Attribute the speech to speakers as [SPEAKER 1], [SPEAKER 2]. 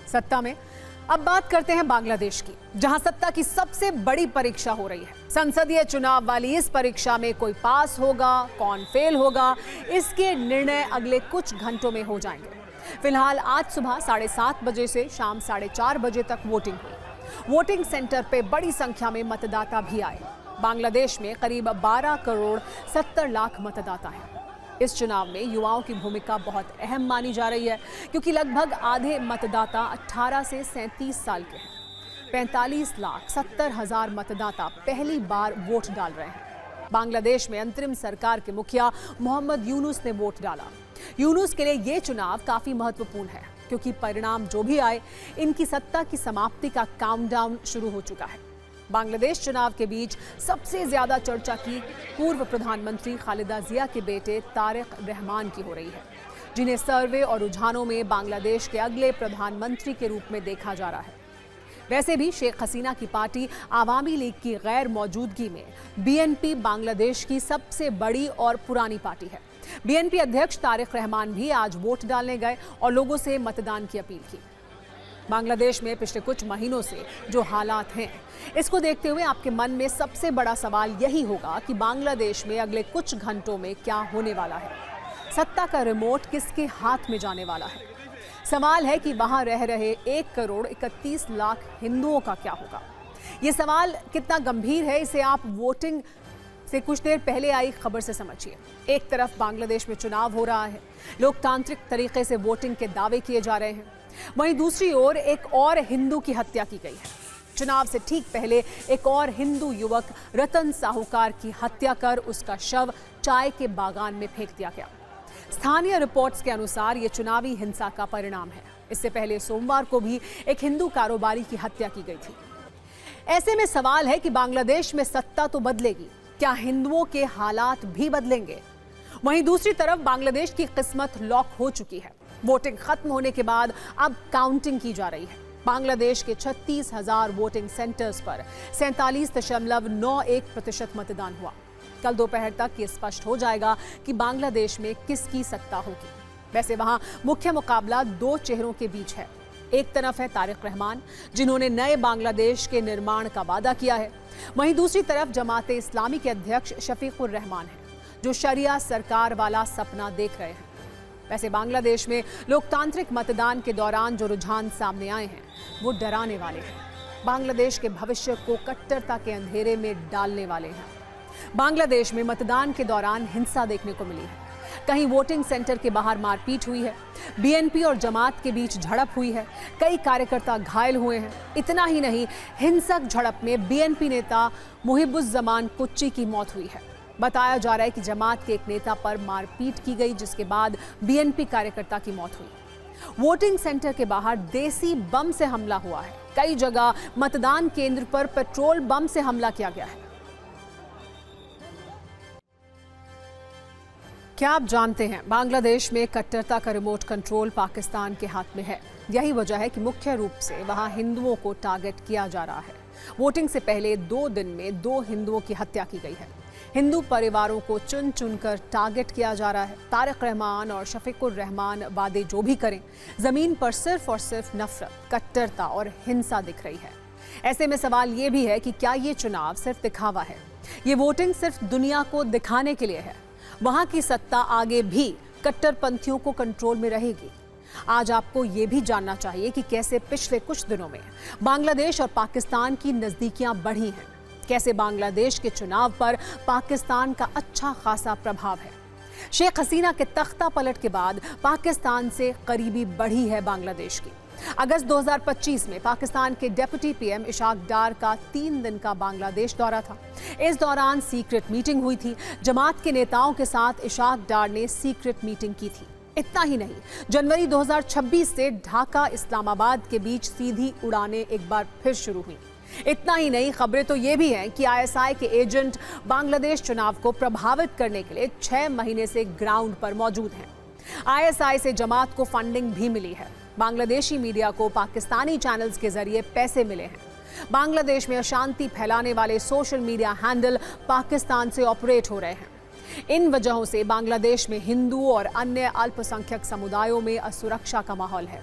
[SPEAKER 1] सत्ता में। अब बात करते हैं बांग्लादेश की, जहां सत्ता की सबसे बड़ी परीक्षा हो रही है। संसदीय चुनाव वाली इस परीक्षा में कोई पास होगा, कौन फेल होगा, इसके निर्णय अगले कुछ घंटों में हो जाएंगे। फिलहाल आज सुबह 7:30 बजे से शाम 4:30 बजे तक वोटिंग हुई। वोटिंग सेंटर पे बड़ी संख्या में मतदाता भी आए। बांग्लादेश में करीब 12 करोड़ 70 लाख मतदाता हैं। इस चुनाव में युवाओं की भूमिका बहुत अहम मानी जा रही है, क्योंकि लगभग आधे मतदाता 18 से 37 साल के हैं। 45,70,000 मतदाता पहली बार वोट डाल रहे हैं। बांग्लादेश में अंतरिम सरकार के मुखिया मोहम्मद यूनुस ने वोट डाला। यूनुस के लिए ये चुनाव काफी महत्वपूर्ण है, क्योंकि परिणाम जो भी आए, इनकी सत्ता की समाप्ति का काउंटडाउन शुरू हो चुका है। बांग्लादेश चुनाव के बीच सबसे ज्यादा चर्चा की पूर्व प्रधानमंत्री खालिदा जिया के बेटे तारिक रहमान की हो रही है, जिन्हें सर्वे और रुझानों में बांग्लादेश के अगले प्रधानमंत्री के रूप में देखा जा रहा है। वैसे भी शेख हसीना की पार्टी आवामी लीग की गैर मौजूदगी में बीएनपी बांग्लादेश की सबसे बड़ी और पुरानी पार्टी है। बीएनपी अध्यक्ष तारिक रहमान भी आज वोट डालने गए और लोगों से मतदान की अपील की। बांग्लादेश में पिछले कुछ महीनों से जो हालात हैं, इसको देखते हुए आपके मन में सबसे बड़ा सवाल यही होगा कि बांग्लादेश में अगले कुछ घंटों में क्या होने वाला है। सत्ता का रिमोट किसके हाथ में जाने वाला है? सवाल है कि वहां रह रहे 1 करोड़ 31 लाख हिंदुओं का क्या होगा। ये सवाल कितना गंभीर है, इसे आप वोटिंग से कुछ देर पहले आई खबर से समझिए। एक तरफ बांग्लादेश में चुनाव हो रहा है, लोकतांत्रिक तरीके से वोटिंग के दावे किए जा रहे हैं, वहीं दूसरी ओर एक और हिंदू की हत्या की गई है। चुनाव से ठीक पहले एक और हिंदू युवक रतन साहूकार की हत्या कर उसका शव चाय के बागान में फेंक दिया गया। स्थानीय रिपोर्ट्स के अनुसार ये चुनावी हिंसा का परिणाम है। इससे पहले सोमवार को भी एक हिंदू कारोबारी की हत्या की गई थी। ऐसे में सवाल है कि बांग्लादेश में सत्ता तो बदलेगी, क्या हिंदुओं के हालात भी बदलेंगे? वहीं दूसरी तरफ बांग्लादेश की किस्मत लॉक हो चुकी है। वोटिंग खत्म होने के बाद अब काउंटिंग की जा रही है। बांग्लादेश के 36,000 वोटिंग सेंटर्स पर 47.91% मतदान हुआ। कल दोपहर तक ये स्पष्ट हो जाएगा कि बांग्लादेश में किसकी सत्ता होगी। वैसे वहां मुख्य मुकाबला 2 चेहरों के बीच है। एक तरफ है तारिक रहमान, जिन्होंने नए बांग्लादेश के निर्माण का वादा किया है। वहीं दूसरी तरफ जमाते इस्लामी के अध्यक्ष शफीकुर रहमान हैं, जो शरिया सरकार वाला सपना देख रहे हैं। वैसे बांग्लादेश में लोकतांत्रिक मतदान के दौरान जो रुझान सामने आए हैं, वो डराने वाले हैं। बांग्लादेश के भविष्य को कट्टरता के अंधेरे में डालने वाले हैं। बांग्लादेश में मतदान के दौरान हिंसा देखने को मिली है। कहीं वोटिंग सेंटर के बाहर मारपीट हुई है, बीएनपी और जमात के बीच झड़प हुई है, कई कार्यकर्ता घायल हुए हैं। इतना ही नहीं, हिंसक झड़प में बीएनपी नेता मुहिबुज्जमान कुच्ची की मौत हुई है। बताया जा रहा है कि जमात के एक नेता पर मारपीट की गई, जिसके बाद बीएनपी कार्यकर्ता की मौत हुई। वोटिंग सेंटर के बाहर देसी बम से हमला हुआ है। कई जगह मतदान केंद्र पर पेट्रोल बम से हमला किया गया है। क्या आप जानते हैं, बांग्लादेश में कट्टरता का रिमोट कंट्रोल पाकिस्तान के हाथ में है। यही वजह है कि मुख्य रूप से वहां हिंदुओं को टारगेट किया जा रहा है। वोटिंग से पहले 2 दिन में 2 हिंदुओं की हत्या की गई है। हिंदू परिवारों को चुन चुनकर टारगेट किया जा रहा है। तारिक रहमान और शफीकुर रहमान वादे जो भी करें, जमीन पर सिर्फ और सिर्फ नफरत, कट्टरता और हिंसा दिख रही है। ऐसे में सवाल ये भी है कि क्या ये चुनाव सिर्फ दिखावा है? ये वोटिंग सिर्फ दुनिया को दिखाने के लिए है? वहां की सत्ता आगे भी कट्टरपंथियों को कंट्रोल में रहेगी? आज आपको ये भी जानना चाहिए कि कैसे पिछले कुछ दिनों में बांग्लादेश और पाकिस्तान की नजदीकियां बढ़ी हैं। कैसे बांग्लादेश के चुनाव पर पाकिस्तान का अच्छा खासा प्रभाव है। शेख हसीना के तख्ता पलट के बाद पाकिस्तान से करीबी बढ़ी है बांग्लादेश की। अगस्त 2025 में पाकिस्तान के डिप्टी पीएम इशाक डार का 3 दिन का बांग्लादेश दौरा था। इस दौरान सीक्रेट मीटिंग हुई थी। जमात के नेताओं के साथ इशाक डार ने सीक्रेट मीटिंग की थी। इतना ही नहीं, जनवरी 2026 से ढाका इस्लामाबाद के बीच सीधी उड़ानें एक बार फिर शुरू हुई। इतना ही नहीं, खबरें तो ये भी हैं कि आईएसआई के एजेंट बांग्लादेश चुनाव को प्रभावित करने के लिए 6 महीने से ग्राउंड पर मौजूद हैं। आईएसआई से जमात को फंडिंग भी मिली है। बांग्लादेशी मीडिया को पाकिस्तानी चैनल्स के जरिए पैसे मिले हैं। बांग्लादेश में अशांति फैलाने वाले सोशल मीडिया हैंडल पाकिस्तान से ऑपरेट हो रहे हैं। इन वजहों से बांग्लादेश में हिंदू और अन्य अल्पसंख्यक समुदायों में असुरक्षा का माहौल है।